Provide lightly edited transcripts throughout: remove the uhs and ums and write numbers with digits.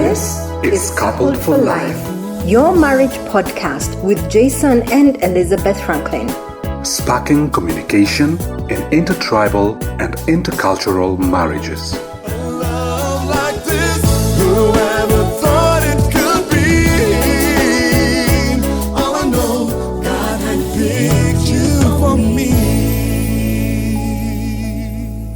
This is Coupled for Life, your marriage podcast with Jason and Elizabeth Franklin. sparking communication in intertribal and intercultural marriages. Love like this, whoever thought it could be? All I know, God had picked you for me.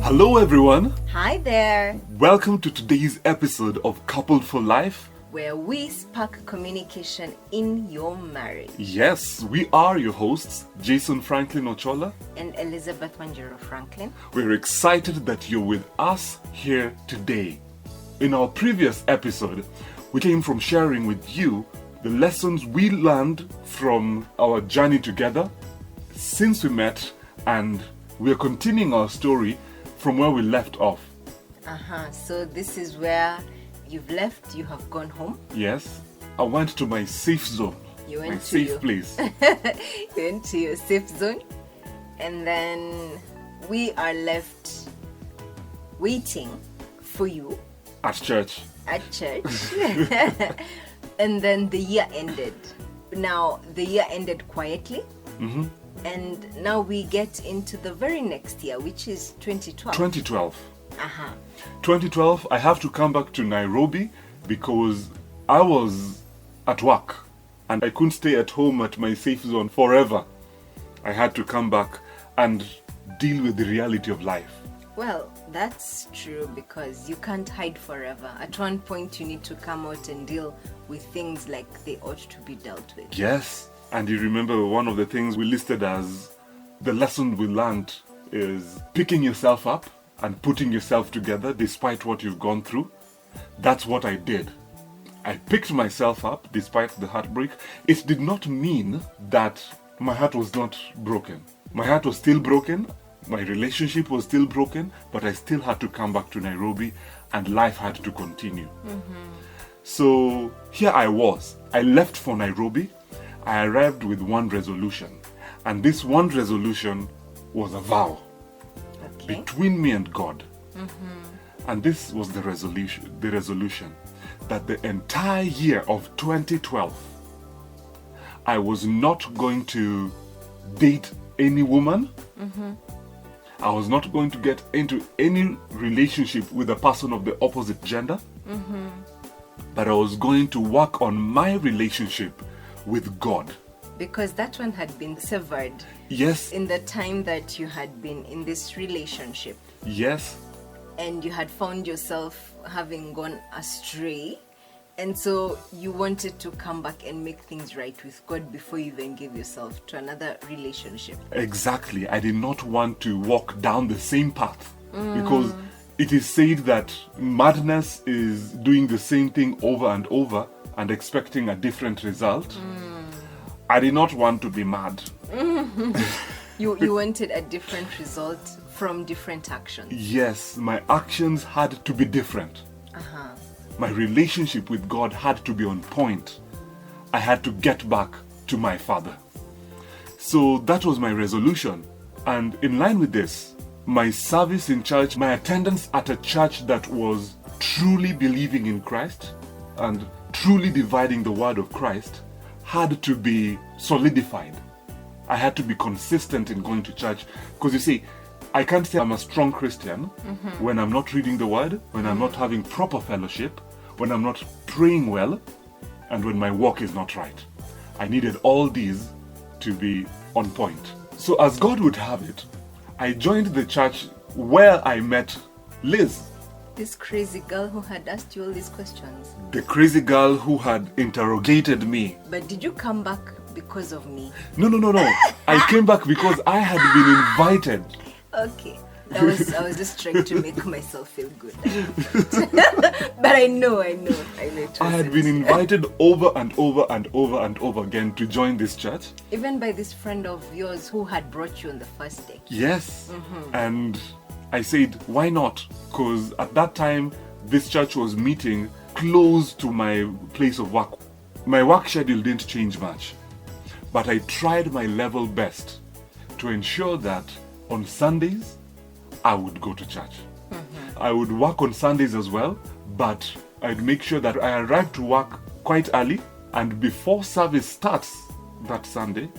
Hello everyone, Hi there, welcome to today's episode of Coupled for Life. where we spark communication in your marriage. Yes, we are your hosts, Jason Franklin Ochola. And Elizabeth Wanjiro Franklin. We're excited that you're with us here today. In our previous episode, we came from sharing with you the lessons we learned from our journey together since we met, and we're continuing our story from where we left off. So this is where you've left, you have gone home. Yes, I went to my safe zone, You went my to safe your- place. You went to your safe zone. And then we are left waiting for you At church. at church. And then the year ended. Now, the year ended quietly. And now we get into the very next year, which is 2012. 2012. 2012. 2012, I have to come back to Nairobi because I was at work and I couldn't stay at home at my safe zone forever. I had to come back and deal with the reality of life. Well, that's true because you can't hide forever. At one point, you need to come out and deal with things like they ought to be dealt with. Yes, and you remember one of the things we listed as the lesson we learned is picking yourself up and putting yourself together despite what you've gone through. That's what I did. I picked myself up despite the heartbreak. It did not mean that my heart was not broken. My heart was still broken. My relationship was still broken, but I still had to come back to Nairobi and life had to continue. So here I was. I left for Nairobi. I arrived with one resolution. And this one resolution was a vow Okay. between me and God. And this was the resolution that the entire year of 2012 I was not going to date any woman. I was not going to get into any relationship with a person of the opposite gender. But I was going to work on my relationship with God. Because that one had been severed Yes, in the time that you had been in this relationship yes, and you had found yourself having gone astray. And so you wanted to come back and make things right with God before you even give yourself to another relationship. exactly. I did not want to walk down the same path because it is said that madness is doing the same thing over and over and expecting a different result. I did not want to be mad. You wanted a different result from different actions. Yes, my actions had to be different. My relationship with God had to be on point. I had to get back to my Father. So that was my resolution. And in line with this, my service in church, my attendance at a church that was truly believing in Christ and truly dividing the word of Christ had to be solidified. I had to be consistent in going to church. Because you see, I can't say I'm a strong Christian when I'm not reading the word, when I'm not having proper fellowship, when I'm not praying well, and when my walk is not right. I needed all these to be on point. So as God would have it, I joined the church where I met Liz, This crazy girl who had asked you all these questions. the crazy girl who had interrogated me. But did you come back because of me? No. I came back because I had been invited. Okay. I was just trying to make myself feel good. But I know it I had wasn't. been invited over and over and over and over again to join this church. Even by this friend of yours who had brought you on the first day. Yes. And I said, why not? Because at that time, this church was meeting close to my place of work. My work schedule didn't change much. But I tried my level best to ensure that on Sundays, I would go to church. I would work on Sundays as well, but I'd make sure that I arrived to work quite early, and before service starts that Sunday,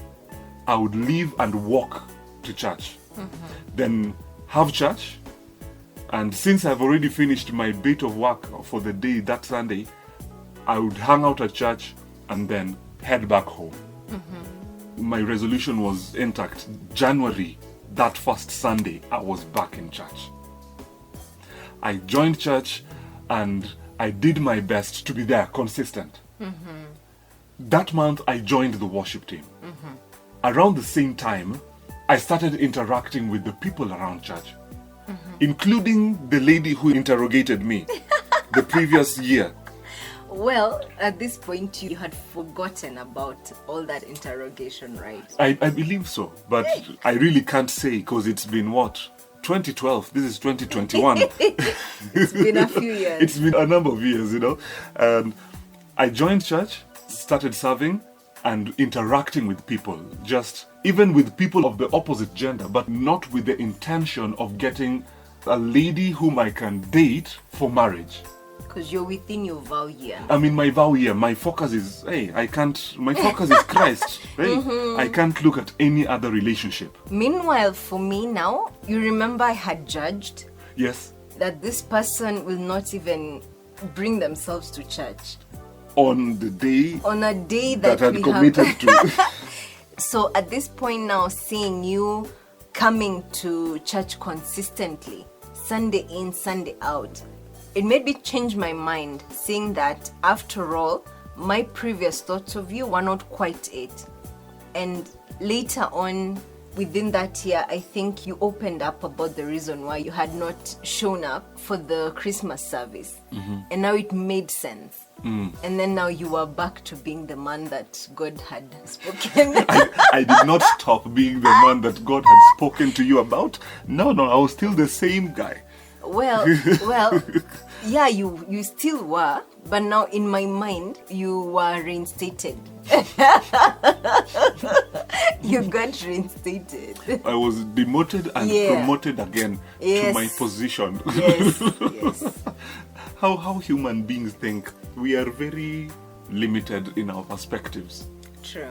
I would leave and walk to church. Then have church, and since I've already finished my bit of work for the day that Sunday, I would hang out at church and then head back home. My resolution was intact. January, that first Sunday, I was back in church. I joined church and I did my best to be there, consistent. That month, I joined the worship team. Around the same time, I started interacting with the people around church, including the lady who interrogated me the previous year. Well, at this point, you had forgotten about all that interrogation, right? I believe so, but I really can't say because it's been what? 2012, this is 2021. It's been a few years. It's been a number of years, And I joined church, started serving and interacting with people, just even with people of the opposite gender, but not with the intention of getting a lady whom I can date for marriage. Because you're within your vow year. I'm in my vow year. My focus is, my focus is Christ. I can't look at any other relationship. Meanwhile, for me now, you remember I had judged Yes. that this person will not even bring themselves to church. On the day On a day that, that I'd we committed have... to. So at this point now, seeing you coming to church consistently, Sunday in, Sunday out, it made me change my mind, seeing that after all, my previous thoughts of you were not quite it. And later on, within that year, I think you opened up about the reason why you had not shown up for the Christmas service. And now it made sense. And then now you are back to being the man that God had spoken. I did not stop being the man that God had spoken to you about. No, I was still the same guy. Well, yeah, you still were, but now in my mind, you were reinstated. You got reinstated. I was demoted and promoted again to my position. Yes. How human beings think. We are very limited in our perspectives. True.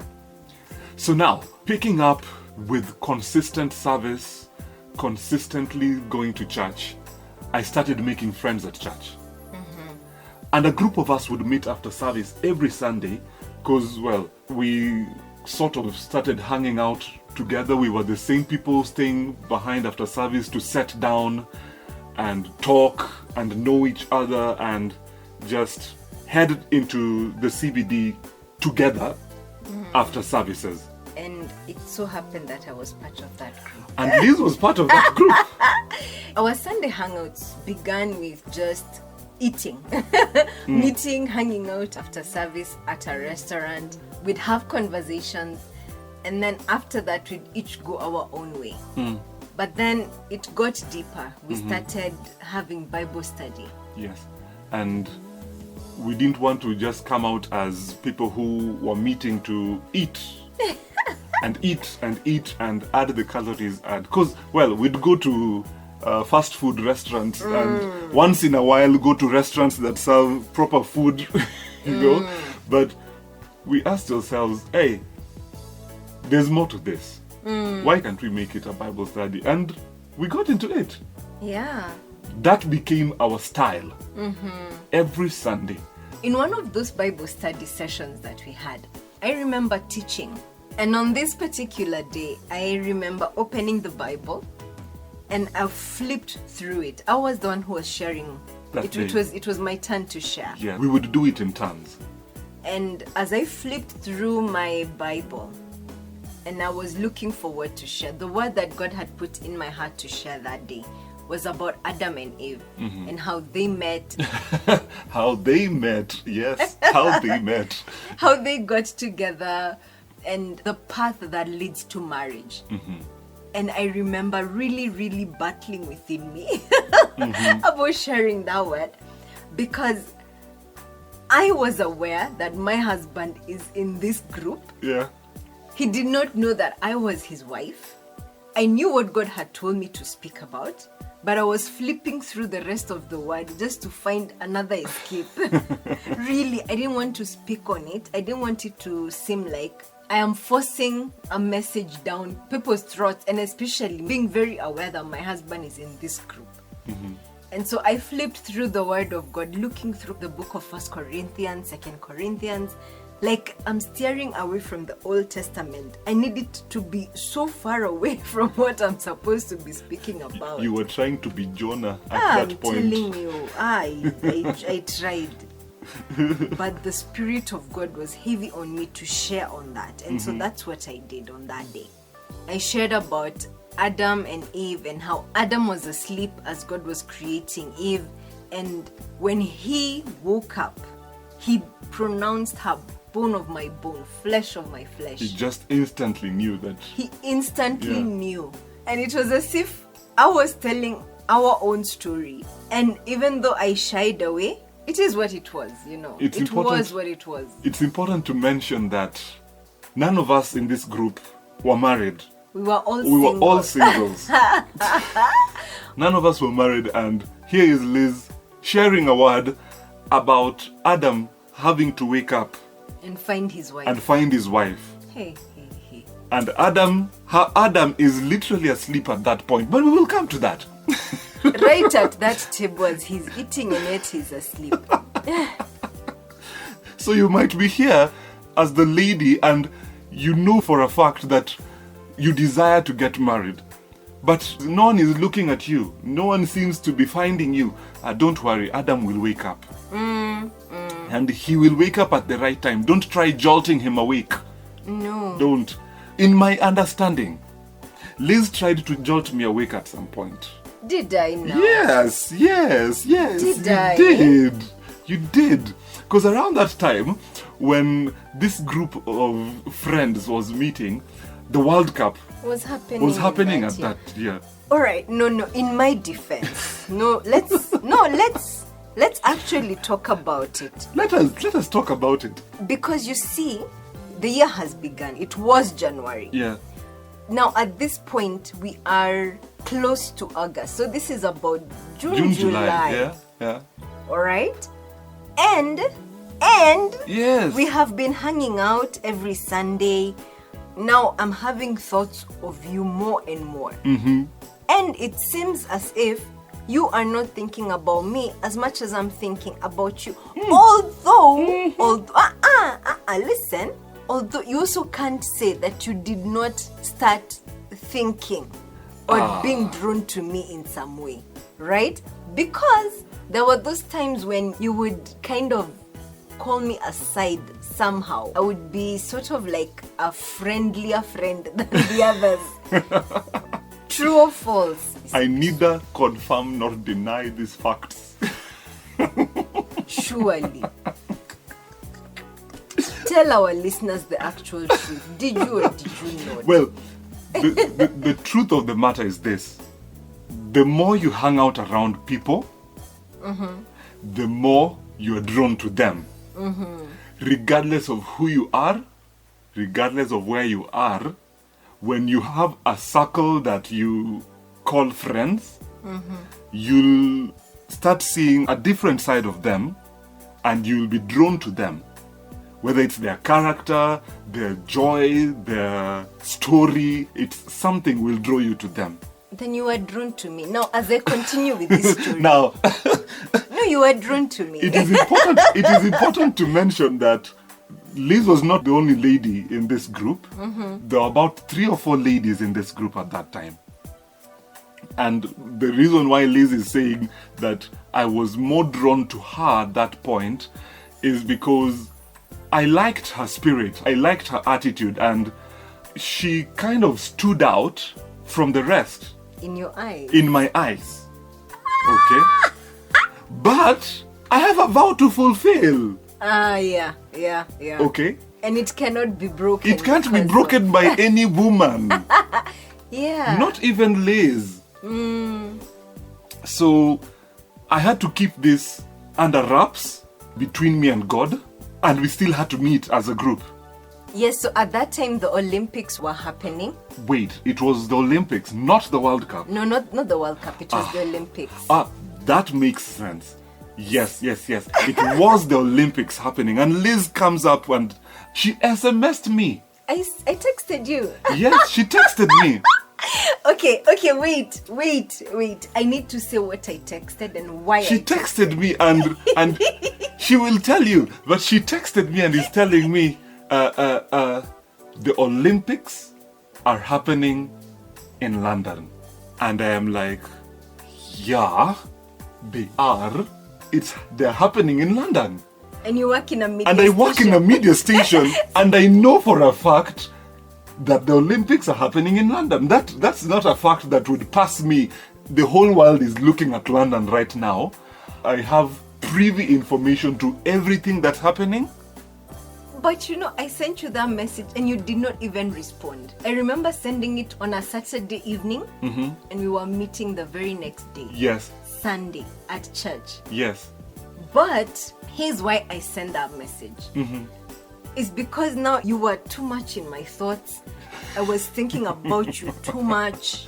So now, picking up with consistent service, consistently going to church, I started making friends at church. And a group of us would meet after service every Sunday because, we sort of started hanging out together. We were the same people staying behind after service to sit down and talk and know each other and just head into the CBD together after services. And it so happened that I was part of that group. And Liz was part of that group. Our Sunday hangouts began with just eating, meeting, hanging out after service at a restaurant. We'd have conversations, and then after that, we'd each go our own way. But then it got deeper. We started having Bible study. Yes. And we didn't want to just come out as people who were meeting to eat. And eat and add the calories. Because, we'd go to fast food restaurants and once in a while go to restaurants that serve proper food, But we asked ourselves, hey, there's more to this. Why can't we make it a Bible study? And we got into it. Yeah. That became our style. Every Sunday. In one of those Bible study sessions that we had, I remember teaching. And on this particular day, I remember opening the Bible and I flipped through it. I was the one who was sharing. It was my turn to share. Yeah, we would do it in turns. And as I flipped through my Bible and I was looking forward to share, the word that God had put in my heart to share that day was about Adam and Eve and how they met. How they met, yes, how they met. How they got together and the path that leads to marriage. And I remember really, really battling within me about sharing that word because I was aware that my husband is in this group. Yeah. He did not know that I was his wife. I knew what God had told me to speak about, but I was flipping through the rest of the word just to find another escape. Really, I didn't want to speak on it. I didn't want it to seem like I am forcing a message down people's throats, and especially being very aware that my husband is in this group. And so I flipped through the Word of God, looking through the book of 1 Corinthians, 2 Corinthians, like I'm steering away from the Old Testament. I need it to be so far away from what I'm supposed to be speaking about. You were trying to be Jonah at that point. I'm telling you, I tried. But the Spirit of God was heavy on me to share on that. And so that's what I did on that day. I shared about Adam and Eve and how Adam was asleep as God was creating Eve. And when he woke up, he pronounced her bone of my bone, flesh of my flesh. He just instantly knew that. He instantly knew. And it was as if I was telling our own story. And even though I shied away, it is what it was, you know. It was what it was. It's important to mention that none of us in this group were married. We were all singles. None of us were married, and here is Liz sharing a word about Adam having to wake up and find his wife. Hey. And Adam is literally asleep at that point, but we will come to that. Right at that table as he's eating and yet he's asleep. So you might be here as the lady and you know for a fact that you desire to get married, but no one is looking at you. No one seems to be finding you. Don't worry, Adam will wake up. And he will wake up at the right time. Don't try jolting him awake. No. Don't. In my understanding, Liz tried to jolt me awake at some point. Did I now? Yes. Did I? You did. Because around that time, when this group of friends was meeting, the World Cup was happening at that year. All right, no. In my defense, let's actually talk about it. Let us talk about it. Because you see, the year has begun. It was January. Yeah. Now at this point, we are close to August, so this is about June, July. Yeah. All right, and yes, we have been hanging out every Sunday. Now I'm having thoughts of you more and more. And it seems as if you are not thinking about me as much as I'm thinking about you. Although, listen, although you also can't say that you did not start thinking or being drawn to me in some way, right? Because there were those times when you would kind of call me aside somehow. I would be sort of like a friendlier friend than the others. True or false? I neither confirm nor deny these facts. Surely. Tell our listeners the actual truth. Did you or did you not? Well, the truth of the matter is this. The more you hang out around people, the more you are drawn to them. Regardless of who you are, regardless of where you are, when you have a circle that you call friends, you'll start seeing a different side of them and you'll be drawn to them. Whether it's their character, their joy, their story, it's something will draw you to them. Then you are drawn to me. Now, as I continue with this story. Now, no, you are drawn to me. It is important to mention that Liz was not the only lady in this group. There were about 3 or 4 ladies in this group at that time. And the reason why Liz is saying that I was more drawn to her at that point is because I liked her spirit, I liked her attitude, and she kind of stood out from the rest. In your eyes? In my eyes. Okay? But I have a vow to fulfill. Yeah. Okay? And it cannot be broken. It can't be broken by any woman. Yeah. Not even Liz. So I had to keep this under wraps between me and God, and we still had to meet as a group. Yes, so at that time the Olympics were happening. Wait, it was the Olympics, not the World Cup. No, not the World Cup, it was the Olympics. That makes sense. Yes. It was the Olympics happening, and Liz comes up and she SMS'd me. I texted you. Yes, she texted me. Okay, wait. I need to say what I texted and why She texted me and she will tell you, but she texted me and is telling me the Olympics are happening in London. And I am like, yeah, they are. They're happening in London. And you work in a media And I work in a media station and I know for a fact that the Olympics are happening in London. That's not a fact that would pass me. The whole world is looking at London right now. I have privy information to everything that's happening. But you know, I sent you that message and you did not even respond. I remember sending it on a Saturday evening and we were meeting the very next day. Yes. Sunday at church. Yes. But here's why I sent that message. It's because now you were too much in my thoughts. I was thinking about you too much.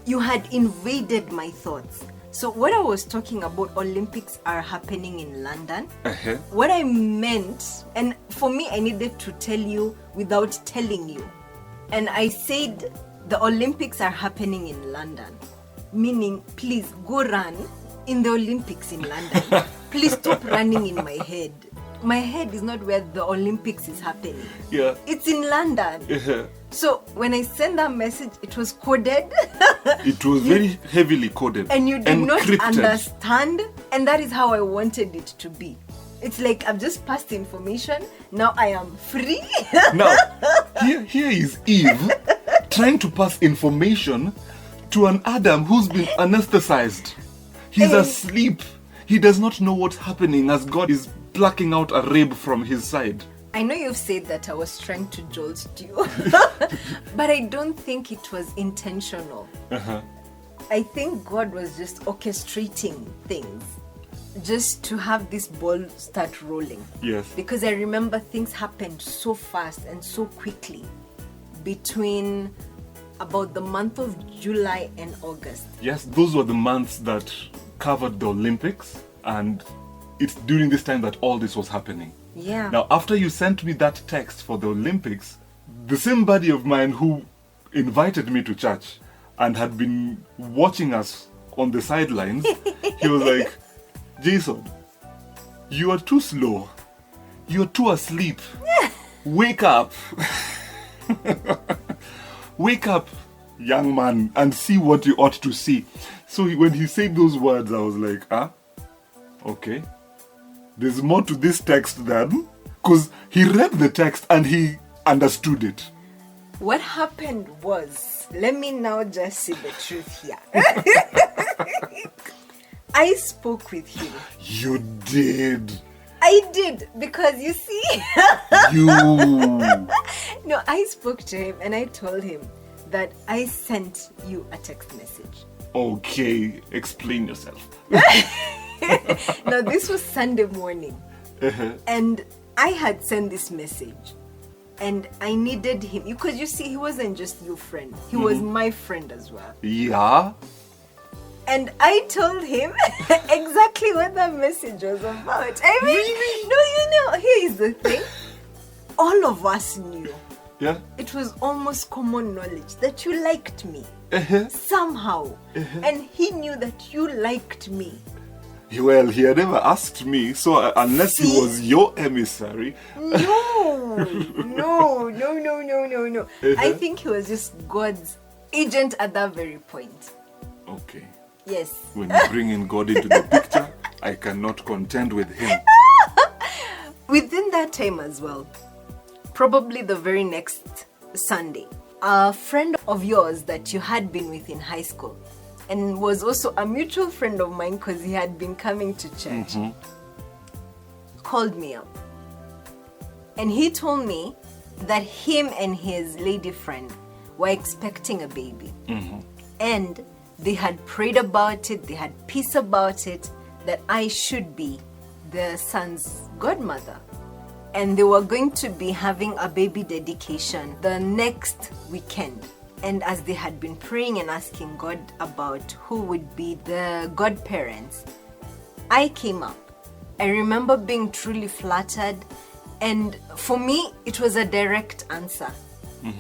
You had invaded my thoughts. So what I was talking about, Olympics are happening in London. What I meant, and for me, I needed to tell you without telling you. And I said the Olympics are happening in London. Meaning, please go run in the Olympics in London. Please stop running in my head. My head is not where the Olympics is happening. Yeah. It's in London. So when I sent that message, it was coded. It was very heavily coded. And you did not encrypted. understand. And that is how I wanted it to be. It's like I've just passed information. Now I am free. Now, here is Eve trying to pass information to an Adam who's been anesthetized. He's asleep. He does not know what's happening as God is plucking out a rib from his side. I know you've said that I was trying to jolt you, but I don't think it was intentional. I think God was just orchestrating things just to have this ball start rolling. Yes. Because I remember things happened so fast and so quickly between about the month of July and August. Yes, those were the months that covered the Olympics, and it's during this time that all this was happening. Yeah. Now, after you sent me that text for the Olympics, the same buddy of mine who invited me to church and had been watching us on the sidelines, he was like, Jason, you are too slow. You're too asleep. Wake up. Wake up, young man, and see what you ought to see. So when he said those words, I was like, okay. There's more to this text than... Because he read the text and he understood it. What happened was, let me now just say the truth here. I spoke with him. You did. I did, because you see... You... No, I spoke to him and I told him that I sent you a text message. Okay, explain yourself. Now, this was Sunday morning. And I had sent this message. And I needed him. Because you see, he wasn't just your friend. He was my friend as well. Yeah? And I told him exactly what that message was about. I mean, Really? no, you know, here is the thing. All of us knew. Yeah? It was almost common knowledge that you liked me. Somehow. And he knew that you liked me. Well, he had never asked me, so unless he was your emissary... No. I think he was just God's agent at that very point. Okay. Yes. When you bring in God into the picture, I cannot contend with him. Within that time as well, probably the very next Sunday, a friend of yours that you had been with in high school and was also a mutual friend of mine because he had been coming to church, called me up. And he told me that him and his lady friend were expecting a baby. And they had prayed about it, they had peace about it, that I should be the son's godmother. and they were going to be having a baby dedication the next weekend. And as they had been praying and asking God about who would be the godparents, I came up. I remember being truly flattered, and for me, it was a direct answer.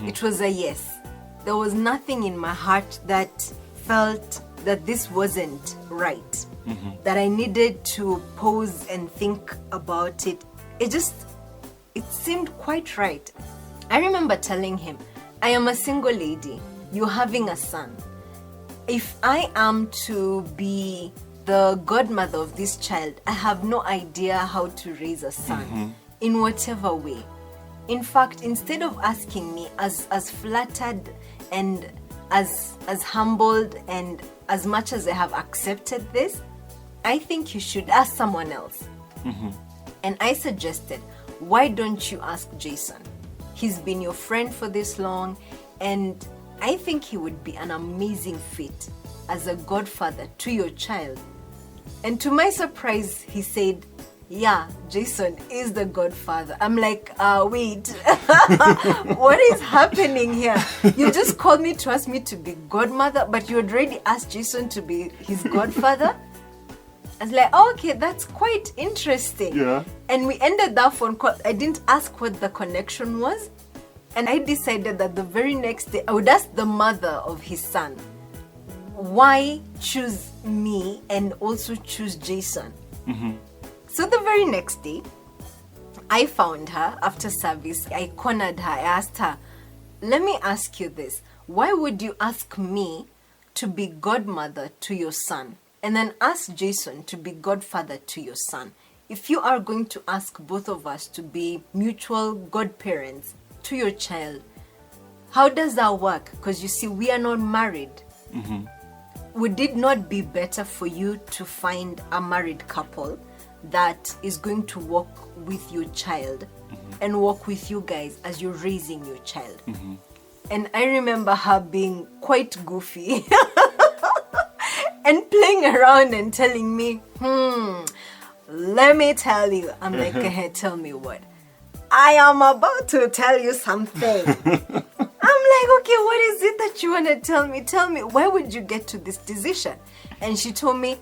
It was a yes. There was nothing in my heart that felt that this wasn't right, that I needed to pause and think about it. It seemed quite right. I remember telling him, I am a single lady, you're having a son. If I am to be the godmother of this child, I have no idea how to raise a son in whatever way. In fact, instead of asking me, as flattered and as humbled and as much as I have accepted this, I think you should ask someone else. And I suggested, why don't you ask Jason? He's been your friend for this long, and I think he would be an amazing fit as a godfather to your child. And to my surprise, he said, yeah, Jason is the godfather. I'm like, wait, what is happening here? You just called me to ask me to be godmother, but you already asked Jason to be his godfather? I was like, oh, okay, that's quite interesting. Yeah. And we ended that phone call. I didn't ask what the connection was. And I decided that the very next day, I would ask the mother of his son, why choose me and also choose Jason? So the very next day, I found her after service. I cornered her. I asked her, let me ask you this. Why would you ask me to be godmother to your son and then ask Jason to be godfather to your son? If you are going to ask both of us to be mutual godparents to your child, how does that work? Because you see, we are not married. Would it not be better for you to find a married couple that is going to walk with your child and walk with you guys as you're raising your child? And I remember her being quite goofy and playing around and telling me, let me tell you. I'm like, hey, tell me what? I am about to tell you something. I'm like, okay, what is it that you want to tell me? Tell me, why would you get to this decision? And she told me,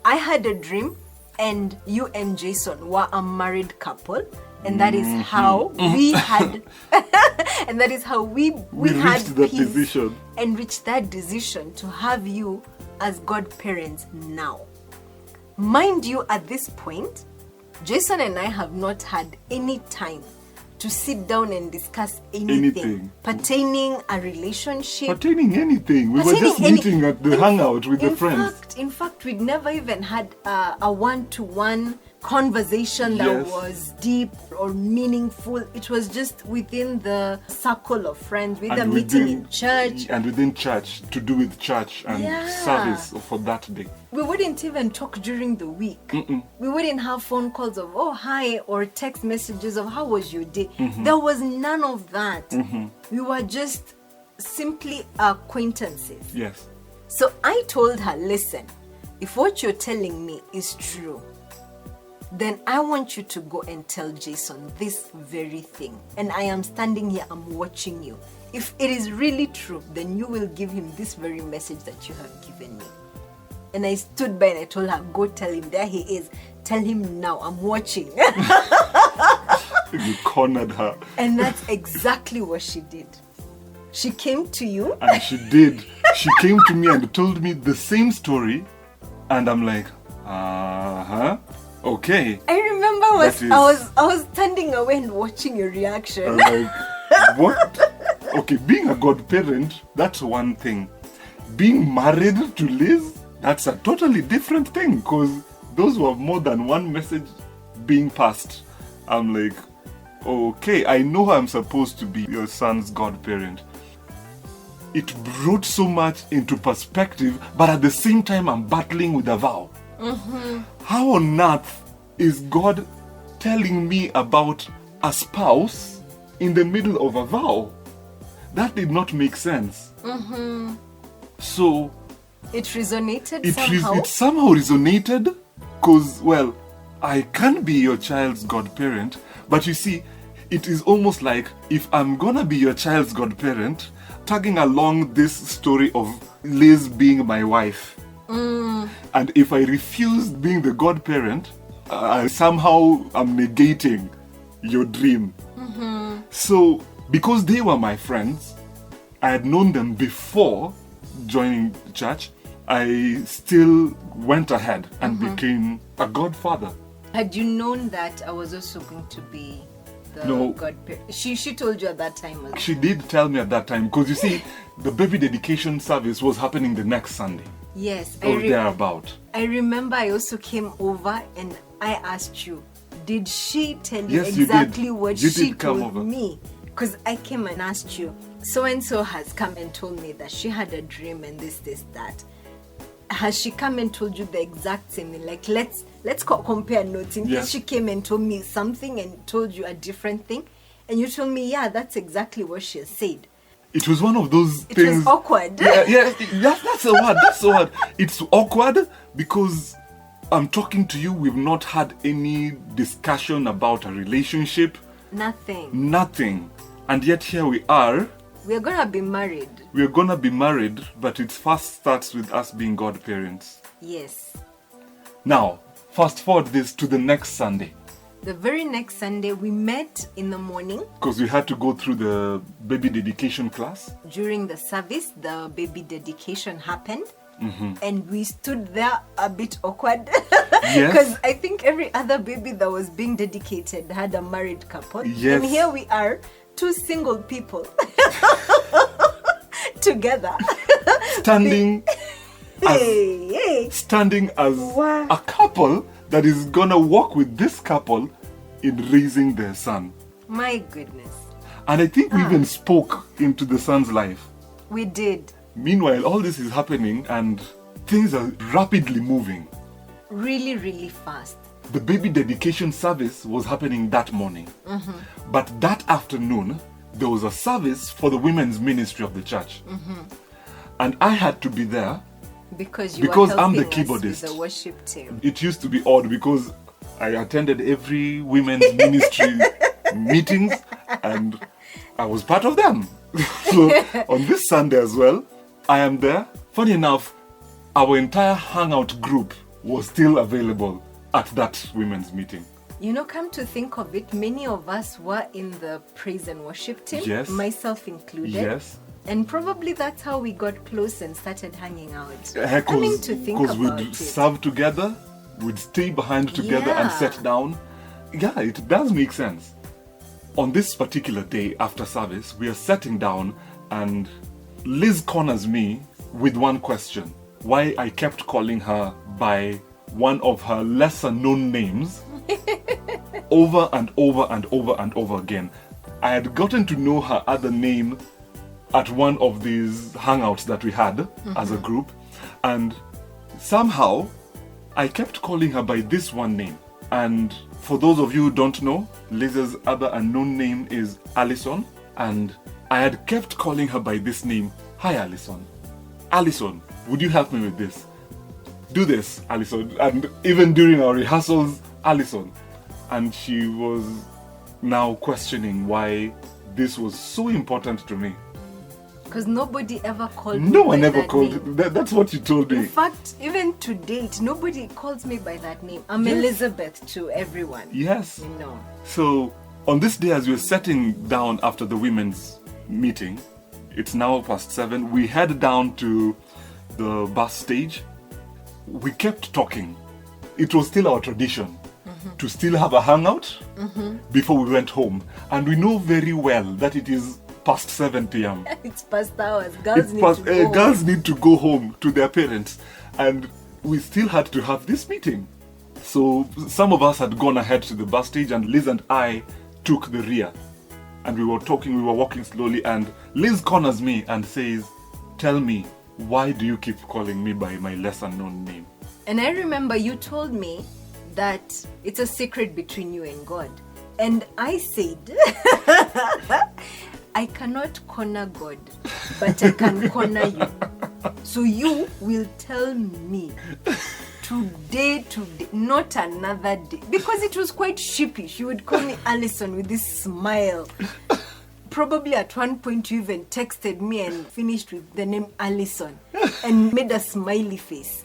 I had a dream and you and Jason were a married couple, and that is how we had and that is how we had reached that peace decision. and reached that decision to have you as godparents now. Mind you, at this point, Jason and I have not had any time to sit down and discuss anything pertaining a relationship. Pertaining anything. We were Pertaining just meeting at the hangout with the friends. In fact, we'd never even had a one-to-one conversation that Yes. was deep or meaningful. It was just within the circle of friends, with a meeting in church. And within church, to do with church and Yeah. service for that day. We wouldn't even talk during the week. We wouldn't have phone calls of, oh, hi, or text messages of, how was your day? There was none of that. We were just simply acquaintances. Yes. So I told her, listen, if what you're telling me is true, then I want you to go and tell Jason this very thing. And I am standing here, I'm watching you. If it is really true, then you will give him this very message that you have given me. And I stood by and I told her, go tell him, there he is. Tell him now, I'm watching. You cornered her. And that's exactly what she did. She came to you. And she did. She came to me and told me the same story. And I'm like, okay. I remember I was standing away and watching your reaction. I'm like, what? Okay, being a godparent, that's one thing. Being married to Liz, that's a totally different thing, because those were more than one message being passed. I'm like, okay, I know I'm supposed to be your son's godparent. It brought so much into perspective, but at the same time, I'm battling with a vow. How on earth is God telling me about a spouse in the middle of a vow? That did not make sense. So it resonated somehow. It somehow resonated because, well, I can be your child's godparent, but you see, it is almost like if I'm gonna be your child's godparent, tagging along this story of Liz being my wife. And if I refuse being the godparent, I somehow am negating your dream. So, because they were my friends, I had known them before joining the church, I still went ahead and became a godfather. Had you known that I was also going to be the No. godparent? She told you at that time. She did tell me at that time, because you see, the baby dedication service was happening the next Sunday, Yes, or thereabout. I remember I also came over and I asked you, did she tell you Yes, you did. exactly what You she did come told over. me? Because I came and asked you, so and so has come and told me that she had a dream and this, that. Has she come and told you the exact same thing? Like, let's compare notes. In Yes. case she came and told me something and told you a different thing, and you told me, yeah, that's exactly what she said. It was one of those It things. was awkward. Yeah, that's the word. That's the word. It's awkward because I'm talking to you. We've not had any discussion about a relationship, Nothing. nothing. And yet here we are. We're gonna be married. We're gonna be married, but it first starts with us being godparents. Yes. Now, fast forward this to the next Sunday, The very next Sunday, we met in the morning. because we had to go through the baby dedication class. During the service, the baby dedication happened. And we stood there a bit awkward. Yes. Because I think every other baby that was being dedicated had a married couple. Yes. And here we are, two single people together. Standing Hey. standing as Wow. a couple that is gonna work with this couple in raising their son. My goodness. And I think we even spoke into the son's life. We did. Meanwhile, all this is happening and things are rapidly moving. Really, really fast. The baby dedication service was happening that morning. But that afternoon, there was a service for the women's ministry of the church. And I had to be there. Because Because were I'm the helping us keyboardist. with the worship team. It used to be odd because I attended every women's ministry meetings and I was part of them. So on this Sunday as well, I am there. Funny enough, our entire hangout group was still available at that women's meeting. You know, come to think of it, many of us were in the praise and worship team, Yes. myself included. Yes. And probably that's how we got close and started hanging out. Coming to think Because about we'd it. serve together, we'd stay behind together and Yeah. sit down. Yeah, it does make sense. On this particular day after service, we are sitting down and Liz corners me with one question. Why I kept calling her by one of her lesser known names over and over and over and over again. I had gotten to know her other name at one of these hangouts that we had as a group, and somehow I kept calling her by this one name. And for those of you who don't know, Liz's other unknown name is Allison, and I had kept calling her by this name. Hi, Allison. Allison, would you help me with this? Do this, Allison. And even during our rehearsals, Allison. And she was now questioning why this was so important to me. Because nobody ever called me No by one ever that called name. that's what you told In me. fact, even to date, nobody calls me by that name. I'm Yes. Elizabeth to everyone. Yes. You know. So on this day, as we were sitting down after the women's meeting, it's now past 7. We head down to the bus stage. We kept talking. It was still our tradition to still have a hangout before we went home. And we know very well that it is past 7 p.m. It's past hours. Girls It's need past, to go. girls need to go home to their parents. And we still had to have this meeting. So some of us had gone ahead to the bus stage and Liz and I took the rear. And we were talking, we were walking slowly, and Liz corners me and says, "Tell me, why do you keep calling me by my lesser known name?" And I remember you told me that it's a secret between you and God. And I said, I cannot corner God, but I can corner you. So you will tell me today, not another day. Because it was quite sheepish. You would call me Alison with this smile. Probably at one point you even texted me and finished with the name Alison and made a smiley face.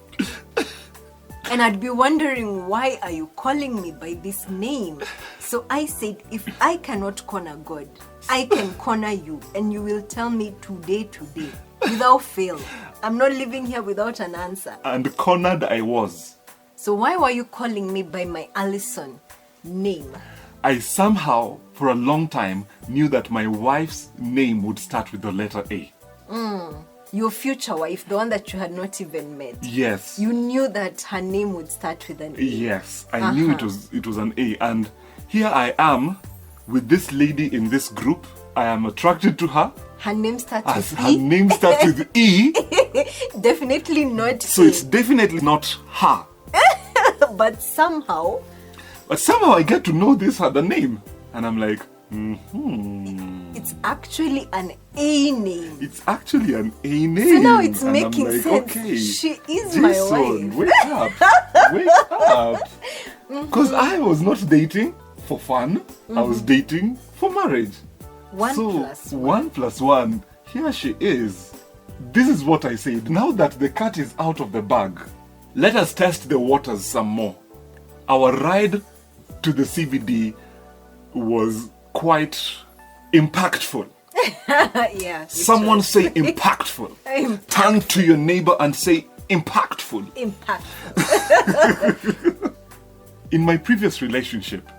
And I'd be wondering, why are you calling me by this name? So I said, if I cannot corner God, I can corner you, and you will tell me today, without fail. I'm not living here without an answer. And cornered I was. So why were you calling me by my Alison name? I somehow, for a long time, knew that my wife's name would start with the letter A. Your future wife, the one that you had not even met. Yes. You knew that her name would start with an A. Yes, I knew it was an A. And here I am with this lady in this group. I am attracted to her. Her name starts As with her E. name starts with E. Definitely not So E. it's definitely not her. But somehow, I get to know this other name. And I'm like, it's actually an A name. it's actually an A name. So now it's And making I'm like, sense. Okay, She is my Jason, wife. wake up. Wake up. Because I was not dating for fun. I was dating for marriage. One so, plus one. 1 plus 1. Here she is. This is what I said. Now that the cat is out of the bag, let us test the waters some more. Our ride to the CBD was quite impactful. Yeah. it Someone was say impactful. Turn to your neighbor and say impactful. impactful. In my previous relationship,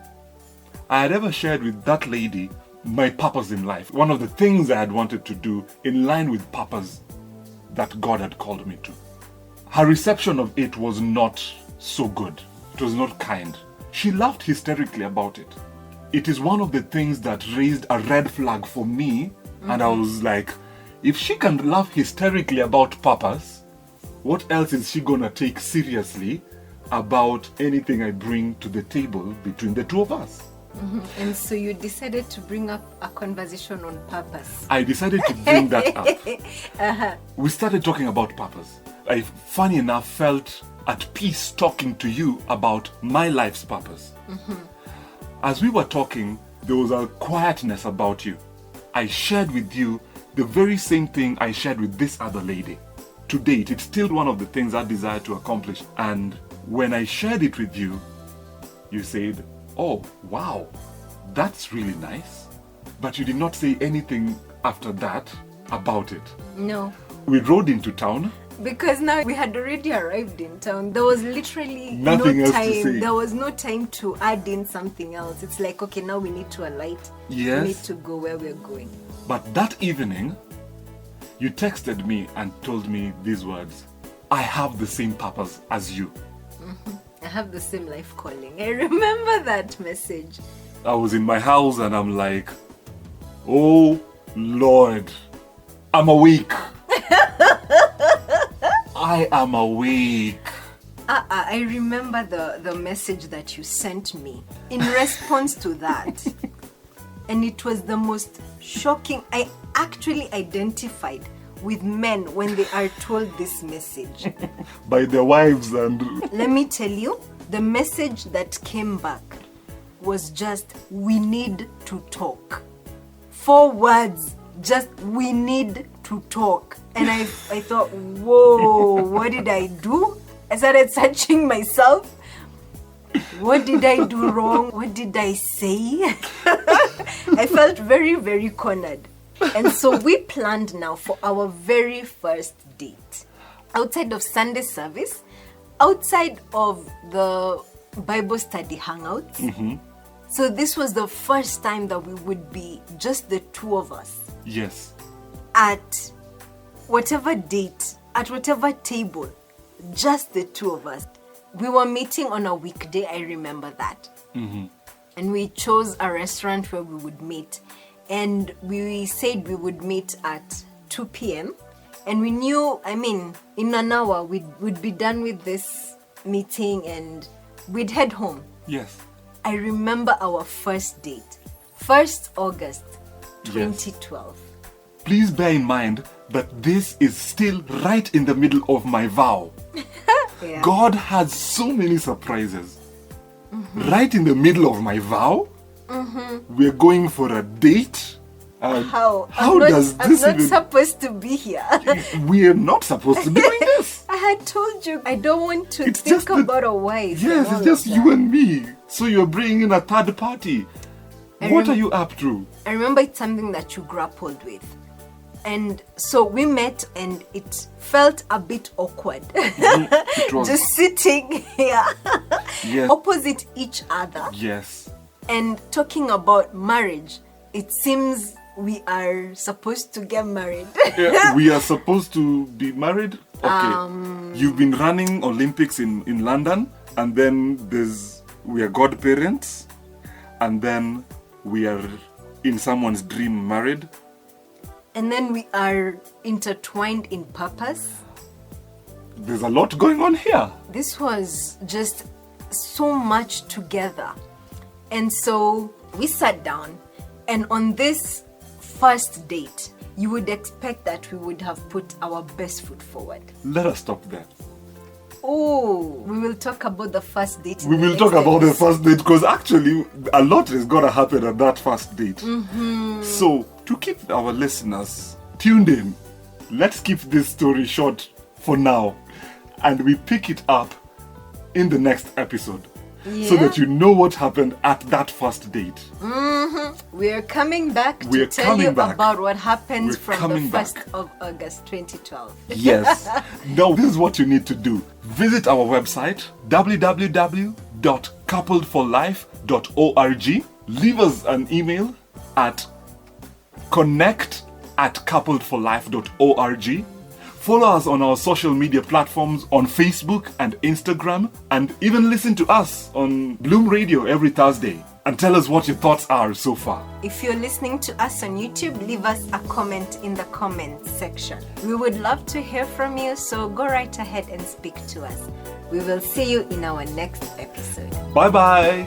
I had ever shared with that lady my purpose in life. One of the things I had wanted to do in line with purpose that God had called me to. Her reception of it was not so good. It was not kind. She laughed hysterically about it. It is one of the things that raised a red flag for me. And I was like, if she can laugh hysterically about purpose, what else is she gonna take seriously about anything I bring to the table between the two of us? And so you decided to bring up a conversation on purpose. I decided to bring that up. We started talking about purpose. I, funny enough, felt at peace talking to you about my life's purpose. As we were talking, there was a quietness about you. I shared with you the very same thing I shared with this other lady. To date, it's still one of the things I desire to accomplish. And when I shared it with you, you said, "Oh, wow, that's really nice." But you did not say anything after that about it. No. We rode into town. Because now we had already arrived in town. There was literally Nothing no else to time. say. There was no time to add in something else. It's like, okay, now we need to alight. Yes. We need to go where we're going. But that evening, you texted me and told me these words: "I have the same purpose as you." I have the same life calling. I remember that message. I was in my house and I'm like, "Oh Lord, I'm awake." I am awake. I remember the message that you sent me in response to that. And it was the most shocking. I actually identified with men when they are told this message. By their wives and... Let me tell you, the message that came back was just, "We need to talk." 4 words, just, "We need to talk." And I thought, whoa, what did I do? I started searching myself. What did I do wrong? What did I say? I felt very, very cornered. And so we planned now for our very first date. Outside of Sunday service, outside of the Bible study hangouts. So this was the first time that we would be just the two of us. Yes. At whatever date, at whatever table, just the two of us. We were meeting on a weekday, I remember that. And we chose a restaurant where we would meet. And we said we would meet at 2 p.m. And we knew, in an hour, we'd be done with this meeting and we'd head home. Yes. I remember our first date, 1st August, Yes. 2012. Please bear in mind that this is still right in the middle of my vow. Yeah. God had so many surprises. Right in the middle of my vow, we're going for a date. How does this I'm not even... supposed to be here. We're not supposed to be doing this. I had told you I don't want to It's think just the- about a wife. Yes, and all it's just of you that. and me. So you're bringing in a third party. What are you up to? I remember it's something that you grappled with. And so we met and it felt a bit awkward. It was. Just sitting here Yes. opposite each other Yes. and talking about marriage. It seems we are supposed to get married. Yeah, we are supposed to be married. Okay. You've been running Olympics in London, and then we are godparents, and then we are in someone's dream married. And then we are intertwined in purpose. There's a lot going on here. This was just so much together. And so we sat down, and on this first date, you would expect that we would have put our best foot forward. Let us stop there. Oh, we will talk about the first date. in We the will next talk about the episode. first date because actually a lot is going to happen at that first date. So, to keep our listeners tuned in, let's keep this story short for now and we pick it up in the next episode so Yeah. that you know what happened at that first date. We are coming back to We are tell coming you back. about what happened We're from the coming 1st back. of August 2012. Yes. Now, this is what you need to do. Visit our website, www.coupledforlife.org. Leave us an email at connect@coupledforlife.org. Follow us on our social media platforms on Facebook and Instagram, and even listen to us on Bloom Radio every Thursday. And tell us what your thoughts are so far. If you're listening to us on YouTube, leave us a comment in the comment section. We would love to hear from you, so go right ahead and speak to us. We will see you in our next episode. Bye bye.